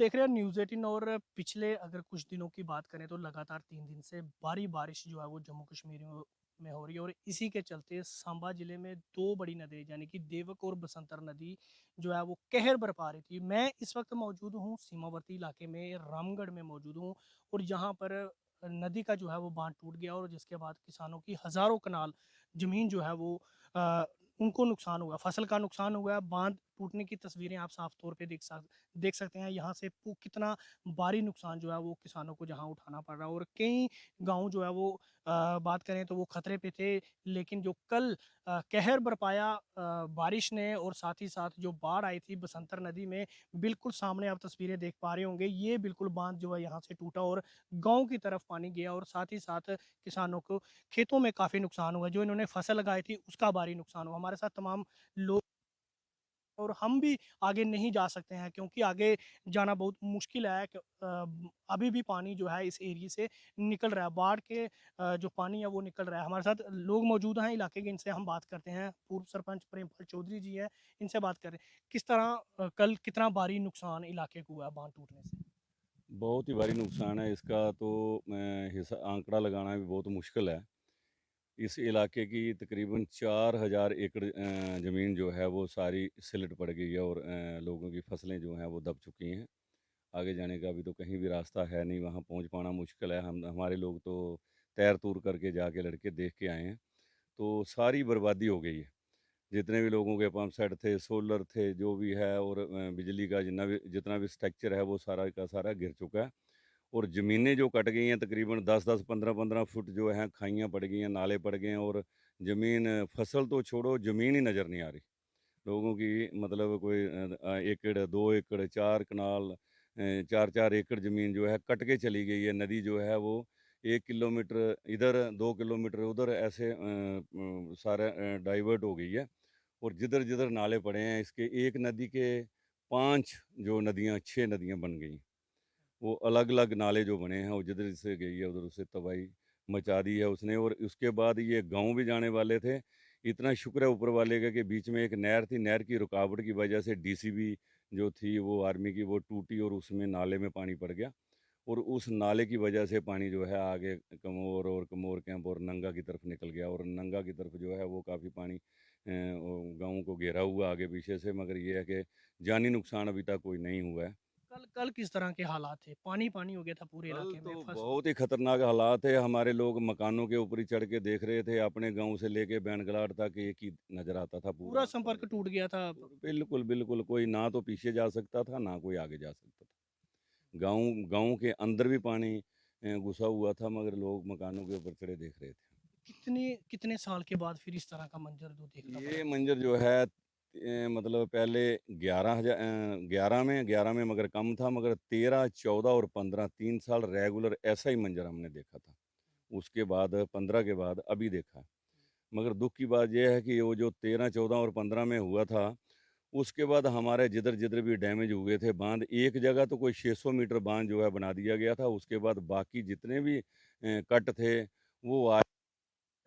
देख रहे हैं न्यूज़ 18 और पिछले अगर कुछ दिनों की बात करें तो लगातार 3 दिन से भारी बारिश जो है वो जम्मू कश्मीर में हो रही है और इसी के चलते सांबा ज़िले में 2 बड़ी नदी यानी कि देवक और बसंतर नदी जो है वो कहर बरपा रही थी। मैं इस वक्त मौजूद हूँ सीमावर्ती इलाके में रामगढ़ में मौजूद हूँ और यहाँ पर नदी का जो है वो बाँध टूट गया और जिसके बाद किसानों की हज़ारों कनाल ज़मीन जो है वो अ, उनको नुकसान हुआ, फसल का नुकसान हुआ है। बाँध टूटने की तस्वीरें आप साफ तौर पे देख सकते हैं यहाँ से कितना भारी नुकसान जो है वो किसानों को जहाँ उठाना पड़ रहा है और कई गांव जो है वो बात करें तो वो खतरे पे थे लेकिन जो कल कहर बरपाया बारिश ने और साथ ही साथ जो बाढ़ आई थी बसंतर नदी में बिल्कुल सामने आप तस्वीरें देख पा रहे होंगे ये बिल्कुल बांध जो है यहाँ से टूटा और गांव की तरफ पानी गया और साथ ही साथ किसानों को खेतों में काफ़ी नुकसान हुआ जो इन्होंने फसल लगाई थी उसका भारी नुकसान हुआ हमारे साथ तमाम लोग और हम भी आगे नहीं जा सकते हैं क्योंकि आगे जाना बहुत मुश्किल है अभी भी पानी जो है इस एरिया से निकल रहा है बाढ़ के जो पानी है वो निकल रहा है हमारे साथ लोग मौजूद हैं इलाके के इनसे हम बात करते हैं पूर्व सरपंच प्रेमपाल चौधरी जी हैं इनसे बात करें किस तरह कल कितना भारी नुकसान इलाके को हुआ है बांध टूटने से। बहुत ही भारी नुकसान है इसका तो हिसा आंकड़ा लगाना भी बहुत मुश्किल है। इस इलाके की तकरीबन 4000 एकड़ ज़मीन जो है वो सारी सिलट पड़ गई है और लोगों की फसलें जो हैं वो दब चुकी हैं। आगे जाने का अभी तो कहीं भी रास्ता है नहीं, वहाँ पहुँच पाना मुश्किल है। हम हमारे लोग तो तैर-तूर करके जाके लड़के देख के आए हैं, तो सारी बर्बादी हो गई है। जितने भी लोगों के पंप सेट थे, सोलर थे, जो भी है और बिजली का जितना भी स्ट्रक्चर है वो सारा का सारा गिर चुका है। और ज़मीनें जो कट गई हैं तकरीबन 10-10, 15-15 फुट जो हैं खाइयाँ पड़ गई हैं, नाले पड़ गए हैं और ज़मीन फसल तो छोड़ो ज़मीन ही नज़र नहीं आ रही। लोगों की मतलब कोई एकड़, 2 एकड़, 4 कनाल 4-4 एकड़ ज़मीन जो है कट के चली गई है। नदी जो है वो 1 किलोमीटर इधर, 2 किलोमीटर उधर ऐसे सारा डाइवर्ट हो गई है और जिधर-जिधर नाले पड़े हैं इसके एक नदी के 5 जो नदियाँ 6 नदियाँ बन गई। वो अलग-अलग नाले जो बने हैं, वो जिधर से गई है उधर उससे तबाही मचा दी है उसने और उसके बाद ये गाँव भी जाने वाले थे। इतना शुक्र है ऊपर वाले का कि बीच में एक नहर थी, नहर की रुकावट की वजह से डीसीबी जो थी वो आर्मी की वो टूटी और उसमें नाले में पानी पड़ गया और उस नाले की वजह से पानी जो है आगे कमोर कैंप और नंगा की तरफ निकल गया और नंगा की तरफ जो है वो काफ़ी पानी गाँव को घेरा हुआ आगे पीछे से मगर ये है कि जानी नुकसान अभी तक कोई नहीं हुआ है। कल कल किस तरह के हालात थे पानी पानी हो गया था पूरे कल इलाके में तो फसलों। बहुत ही खतरनाक हालात है। हमारे लोग मकानों के ऊपर ही चढ़ के देख रहे थे। अपने गाँव से लेके बैंडगलाट तक एक ही नज़र आता था पूरा पूरा संपर्क टूट गया था। और बिल्कुल, बिल्कुल कोई ना तो पीछे जा सकता था, ना कोई आगे जा सकता था। गाँव गाँव के अंदर भी पानी घुसा हुआ था मगर लोग मकानों के ऊपर चढ़े देख रहे थे। कितने कितने साल के बाद फिर इस तरह का मंजर जो देखना पड़ा ये आपको? मंज़र जो है मतलब पहले 11 में मगर कम था मगर 13, 14 और 15 3 साल रेगुलर ऐसा ही मंज़र हमने देखा था। उसके बाद 15 के बाद अभी देखा। मगर दुःख की बात ये है कि वो जो 13, 14 और 15 में हुआ था, उसके बाद हमारे जिधर-जिधर भी डैमेज हुए थे बाँध, एक जगह तो कोई 600 मीटर बाँध जो है बना दिया गया था। उसके बाद बाकी जितने भी कट थे, वो आए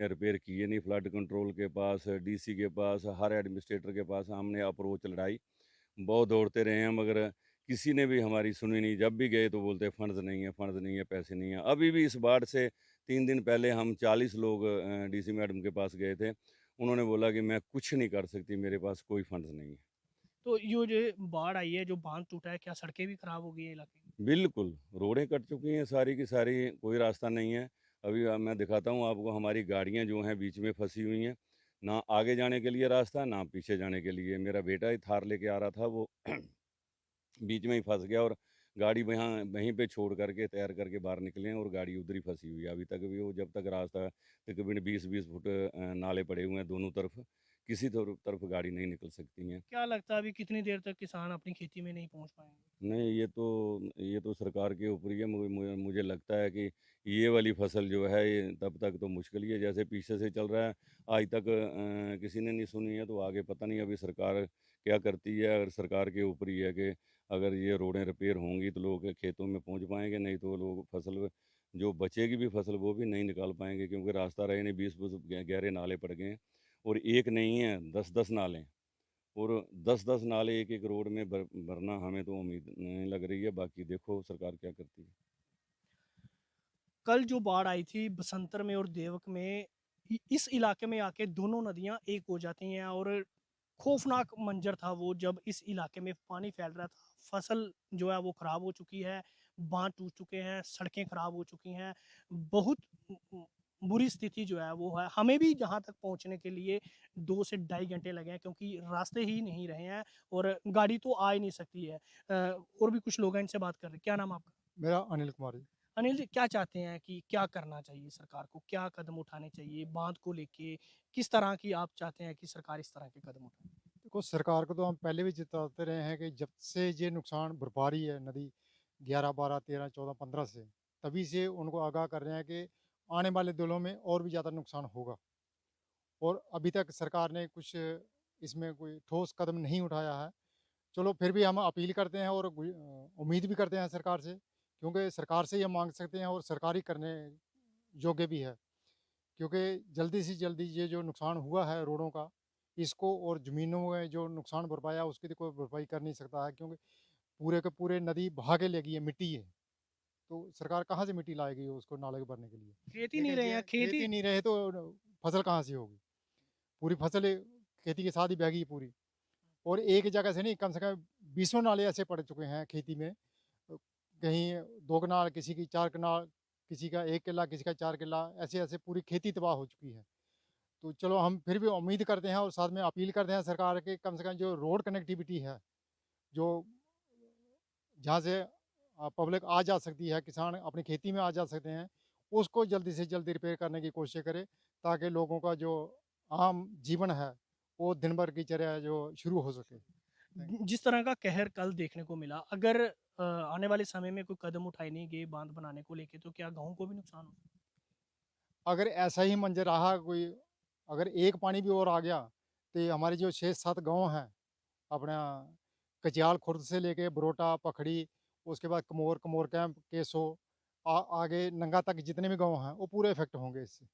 रिपेयर किए नहीं। फ्लड कंट्रोल के पास, डीसी के पास, हर एडमिनिस्ट्रेटर के पास हमने अप्रोच लड़ाई, बहुत दौड़ते रहे हैं मगर किसी ने भी हमारी सुनी नहीं। जब भी गए तो बोलते फंड्स नहीं है, पैसे नहीं है। अभी भी इस बाढ़ से 3 दिन पहले हम 40 लोग डीसी मैडम के पास गए थे। उन्होंने बोला कि मैं कुछ नहीं कर सकती, मेरे पास कोई फंड्स नहीं है। तो ये जो बाढ़ आई है, जो बाँध टूटा है, क्या सड़कें भी खराब हो गई है इलाके की? बिल्कुल, रोडें कट चुकी हैं सारी की सारी, कोई रास्ता नहीं है। अभी मैं दिखाता हूँ आपको हमारी गाड़ियाँ जो हैं बीच में फँसी हुई हैं। ना आगे जाने के लिए रास्ता, ना पीछे जाने के लिए। मेरा बेटा ही थार लेके आ रहा था वो बीच में ही फँस गया और गाड़ी वहाँ वहीं पे छोड़ कर के तैर करके बाहर निकले हैं और गाड़ी उधर ही फँसी हुई है। अभी तक भी वो जब तक रास्ता तकरीबन 20-20 फुट नाले पड़े हुए हैं दोनों तरफ, किसी तरफ गाड़ी नहीं निकल सकती हैं। क्या लगता है अभी कितनी देर तक किसान अपनी खेती में नहीं पहुँच पाएँगे? नहीं, ये तो सरकार के ऊपर ही है। मुझे लगता है कि ये वाली फ़सल जो है ये तब तक तो मुश्किल ही है। जैसे पीछे से चल रहा है, आज तक किसी ने नहीं सुनी है तो आगे पता नहीं अभी सरकार क्या करती है। अगर सरकार के ऊपर ही है कि अगर ये रोडें रिपेयर होंगी तो लोग खेतों में पहुँच पाएँगे, नहीं तो लोग फसल जो बचेगी भी फसल वो भी नहीं निकाल पाएँगे क्योंकि रास्ता रहे नहीं 20-20 गहरे नाले पड़ गए हैं और एक नहीं है 10-10 नाले हैं। और 10-10 नाले एक-एक रोड में भरना हमें तो उम्मीद नहीं लग रही है, बाकी देखो सरकार क्या करती है। कल जो बाढ़ आई थी बसंतर में और देवक में, इस इलाके में आके दोनों नदियां एक हो जाती हैं और खौफनाक मंजर था वो, जब इस इलाके में पानी फैल रहा था। फसल जो है वो खराब हो चुकी है, बांध टूट चुके हैं, सड़कें खराब हो चुकी हैं, बहुत बुरी स्थिति जो है वो है। हमें भी जहाँ तक पहुँचने के लिए 2 से ढाई घंटे लगे हैं, क्योंकि रास्ते ही नहीं रहे हैं और गाड़ी तो आ ही नहीं सकती है। और भी कुछ लोग हैं, इनसे बात कर रहे हैं। क्या नाम है आपका? मेरा अनिल कुमार जी। अनिल जी, क्या चाहते हैं कि क्या करना चाहिए सरकार को? क्या कदम उठाने चाहिए बाँध को लेके? किस तरह की आप चाहते हैं कि सरकार इस तरह के कदम उठाए? देखो सरकार को तो हम पहले भी चेताते रहे हैं कि जब से ये नुकसान भरपा रही है नदी 11, 12, 13, 14, 15 से, तभी से उनको आगाह कर रहे हैं कि आने वाले दिनों में और भी ज़्यादा नुकसान होगा। और अभी तक सरकार ने कुछ इसमें कोई ठोस कदम नहीं उठाया है। चलो फिर भी हम अपील करते हैं और उम्मीद भी करते हैं सरकार से, क्योंकि सरकार से ये माँग सकते हैं और सरकार ही करने योग्य भी है। क्योंकि जल्दी से जल्दी ये जो नुकसान हुआ है रोडों का, इसको और ज़मीनों में जो नुकसान भरपाया उसकी तो कोई भरपाई कर नहीं सकता है, क्योंकि पूरे के पूरे नदी बहा के ले गई है, मिट्टी है। तो सरकार कहाँ से मिट्टी लाएगी उसको नाले को भरने के लिए? खेत ही नहीं लेकिन रहे ये हैं, खेत खेत ही ही नहीं रहे तो फसल कहाँ से होगी? पूरी फसल खेती के साथ ही बह गई पूरी। और एक जगह से नहीं, कम से कम बीसों नाले ऐसे पड़ चुके हैं खेती में। कहीं 2 कनाल, किसी की 4 कनाल, किसी का 1 किल्ला, किसी का 4 किल्ला, ऐसे-ऐसे पूरी खेती तबाह हो चुकी है। तो चलो हम फिर भी उम्मीद करते हैं और साथ में अपील करते हैं सरकार के, कम से कम जो रोड कनेक्टिविटी है, जो जहाँ से पब्लिक आ जा सकती है, किसान अपनी खेती में आ जा सकते हैं, उसको जल्दी से जल्दी रिपेयर करने की कोशिश करें, ताकि लोगों का जो आम जीवन है, वो दिन भर की तरह जो शुरू हो सके। Thank you. जिस तरह का कहर कल देखने को मिला, अगर आने वाले समय में कोई कदम उठाए नहीं गए बाँध बनाने को लेके, तो क्या गाँव को भी नुकसान हो सकता है? अगर ऐसा ही मंज़र रहा कोई, अगर एक पानी भी और आ गया, तो ये हमारे जो 6-7 गाँव हैं, अपना कचियाल खुर्द से लेके बरोटा, पखड़ी, उसके बाद कमोर, कमोर कैंप, केसो, आगे नंगा तक जितने भी गाँव हैं, वो पूरे इफ़ेक्ट होंगे इससे।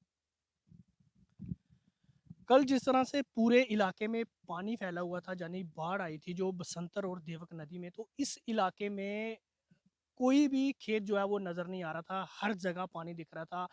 कल जिस तरह से पूरे इलाके में पानी फैला हुआ था, यानी बाढ़ आई थी जो बसंतर और देवक नदी में, तो इस इलाके में कोई भी खेत जो है वो नज़र नहीं आ रहा था, हर जगह पानी दिख रहा था।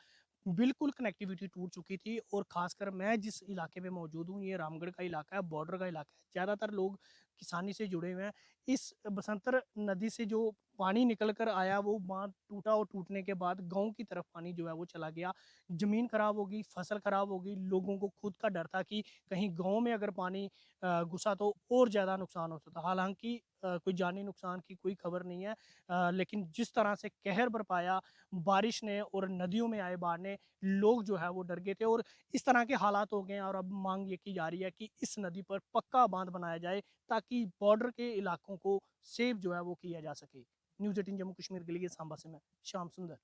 बिल्कुल कनेक्टिविटी टूट चुकी थी और ख़ासकर मैं जिस इलाके में मौजूद हूँ, ये रामगढ़ का इलाका है, बॉर्डर का इलाका है। ज़्यादातर लोग किसानी से जुड़े हुए हैं। इस बसंतर नदी से जो पानी निकल कर आया, वो बाँध टूटा और टूटने के बाद गाँव की तरफ पानी जो है वो चला गया। ज़मीन खराब हो गई, फसल खराब हो गई, लोगों को खुद का डर था कि कहीं गाँव में अगर पानी घुसा तो और ज़्यादा नुकसान हो सकता। हालाँकि कोई जानी नुकसान की कोई खबर नहीं है। लेकिन जिस तरह से कहर बरपाया बारिश ने और नदियों में आए बाढ़ ने, लोग जो है वो डर गए थे और इस तरह के हालात हो गए हैं और अब मांग ये की जा रही है कि इस नदी पर पक्का बांध बनाया जाए, ताकि बॉर्डर के इलाकों को सेफ जो है वो किया जा सके। न्यूज़ 18 जम्मू कश्मीर के लिए सांबा से मैं श्याम सुंदर।